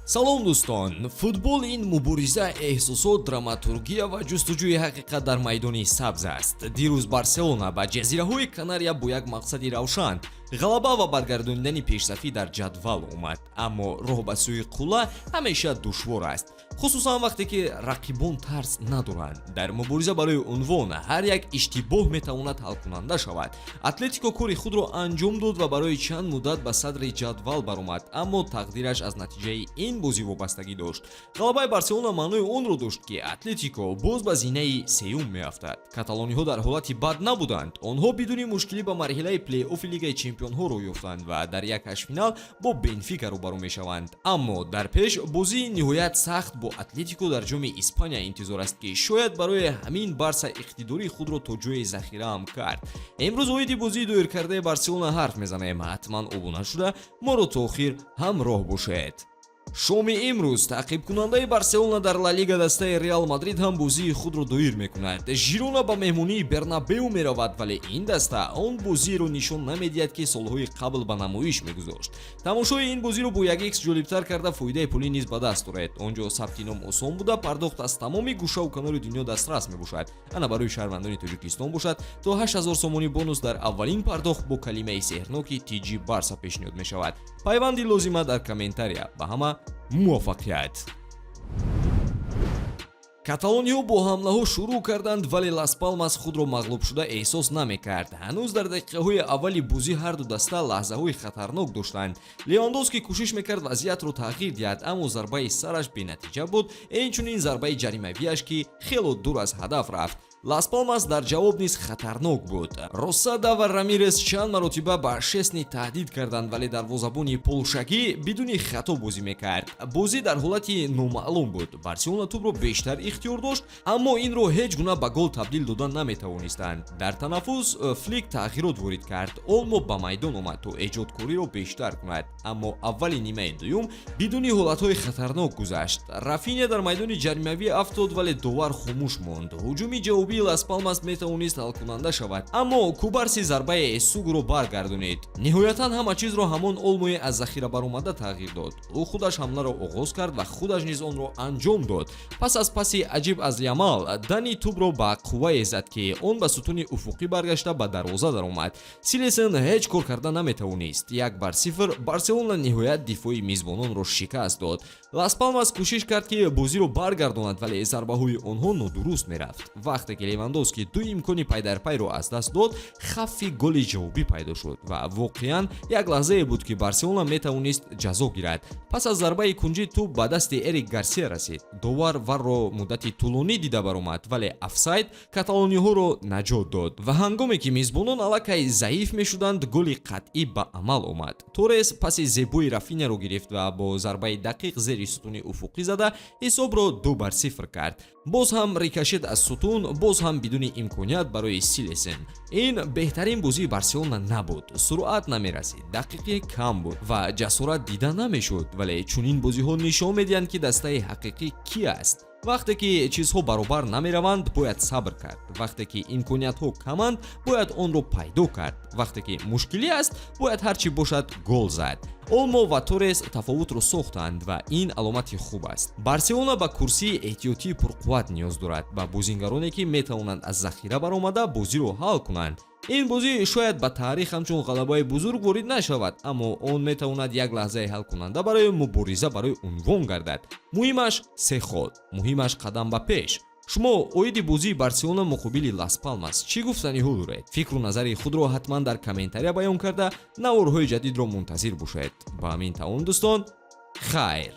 салом дӯстон, футбол ин мубориза эҳсосот, драматургия ва ҷустуҷӯи ҳақиқат дар майдони сабз аст. дирӯз Барселона ба ҷазираҳои Канария бо як мақсади равшан ғалаба ва баргардонидани пешсафӣ дар ҷадвал омад, аммо роҳ ба сӯи қулла ҳамеша душвор аст, хусусан вақте ки рақибон тарс надоранд. Дар мубориза барои унвон ҳар як иштибоҳ метавонад ҳалкунанда шавад. Атлетико кори худро анҷом дод ва барои чанд муддат ба садри ҷадвал баромад, аммо тақдираш аз натиҷаи ин бозӣ вобастагӣ дошт. ғалабаи Барселона маънои онро дошт ки Атлетико боз ба зинаи сеюм меафтад. Каталониҳо дар ҳолати бад набуданд. Онҳо бидуни мушкилӣ ба марҳилаи плей-оффи Лигаи Чемпионҳо роҳ ёфтанд ва дар як ҳаштфинал бо Бенфика рӯбарӯ мешаванд. Аммо дар пеш бозии ниҳоят сахт бо Атлетико дар ҷоми Испания интизор аст ки шояд барои ҳамин Барса иқтидори худро то ҷои захираам кард. Имрӯз оиди бозии доиркардаи Барселона ҳарф мезанем. ҳатман обуна шуда моро то охир ҳамроҳ бошед. шоми имрӯз таъқибкунандаи Барселона дар Ла Лига дастаи Реал Мадрид ҳам бозии худро доир мекунад. Жирона ба меҳмонии Бернабеу меравад, вале ин даста он бозиеро нишон намедиҳад ки солҳои қабл ба намоиш мегузошт. тамошои ин бозиро бо 1x ҷолибтар карда фоидаи пулӣ низ ба даст оред. онҷо сабти ном осон буда, пардохт аз тамоми гӯшаву канори дунё дастрас мебошад. ана барои шаҳрвандони Тоҷикистон бошад то 8000 сомонӣ бонус дар аввалин пардохт бо калимаи сеҳрноки TG БАРСА пешниҳод мешавад. пайванди лозима дар комментария. ба ҳама муваффақият. каталониҳо бо ҳамлаҳо шурӯъ карданд, вале Лас Палмас худро мағлуб шуда эҳсос намекард. ҳанӯз дар дақиқаҳои аввали бозӣ ҳарду даста лаҳзаҳои хатарнок доштанд. Левандовски кӯшиш мекард вазъиятро тағйир диҳад, аммо зарбаи сараш бенатиҷа буд, инчунин зарбаи ҷаримавиаш ки хело дур аз ҳадаф рафт. Лас Палмас дар ҷавоб низ хатарнок буд. Росада ва Рамирес чанд маротиба ба Шесни таҳдид карданд, вале дарвозабони полшагӣ бидуни хато бозӣ мекард. бозӣ дар ҳолати номаълум буд. Барселона тӯбро бештар ихтиёр дошт, аммо инро ҳеҷ гуна ба гол табдил додан наметавонистанд. дар танаффус Флик тағйирот ворид кард. Олмо ба майдон омад то эҷодкориро бештар кунад, аммо аввали нимаи дуюм бидуни ҳолатҳои хатарнок гузашт. Рафиня дар майдони ҷаримавӣ афтод, вале довар хомӯш монд. ҳуҷуми ҷавобии Лас Палмас метавонист ҳалкунанда шавад, аммо Кубарси зарбаи Эсугро баргардонид. ниҳоятан ҳама чизро ҳамон Олмои аз захира баромада тағйир дод. ӯ худаш ҳамларо оғоз кард ва худаш низ онро анҷом дод. пас аз паси аҷиб аз Ямал, Дани тӯбро ба қуввае зад ки он ба сутуни уфуқӣ баргашта ба дарвоза даромад. Силесен ҳеҷ кор карда наметавонист. 1-0 Барселона ниҳоят дифои мизбононро шикаст дод. Лас Палмас кӯшиш кард ки бозиро баргардонад, вале зарбаҳои онҳо нодуруст мерафт. вақте ки Левандовски ду имкони пайдарпайро аз даст дод, хавфи голи ҷавобӣ пайдо шуд ва воқеан як лаҳзае буд ки Барселона метавонист ҷазо гирад. пас аз зарбаи кунҷи тӯб ба дасти Эрик Гарсия расид. довар варро муддати тӯлонӣ дида баромад, вале офсайд каталониҳоро наҷот дод ва ҳангоме ки мизбонон аллакай заиф мешуданд, голи қатъӣ ба амал омад. Торес паси Зебои Рафиняро гирифт ва бо зарбаи дақиқ зери сутуни уфуқӣ зада ҳисобро 2-0 кард. боз ҳам рикошет аз сутун, боз ҳам бидуни имконият барои Силесен. ин беҳтарин бозии Барселона набуд. суръат намерасид, дақиқи кам буд ва ҷасорат дида намешуд, вале чунин бозиҳо нишон медиҳанд ки дастаи ҳақиқӣ кӣ аст. вақте ки чизҳо баробар намераванд, бояд сабр кард. вақте ки имкониятҳо каманд, бояд онро пайдо кард. вақте ки мушкилӣ аст, бояд ҳарчи бошад гол зад. Олмо ва Торес тафовутро сохтанд ва ин аломати хуб аст. Барселона ба курсии эҳтиётии пурқувват ниёз дорад, ба бозингароне ки метавонанд аз захира баромада бозиро ҳал кунанд. ин бозӣ шояд ба таърих ҳамчун ғалабаи бузург ворид нашавад, аммо он метавонад як лаҳзаи ҳалкунанда барои мубориза барои унвон гардад. муҳимаш се ход, муҳимаш қадам ба пеш. шумо оиди бозии Барселона муқобили Лас Палмас чӣ гуфтаниҳо доред? фикру назари худро ҳатман дар комментария баён карда наворҳои ҷадидро мунтазир бошед. ба ҳамин тавон дӯстон, хайр.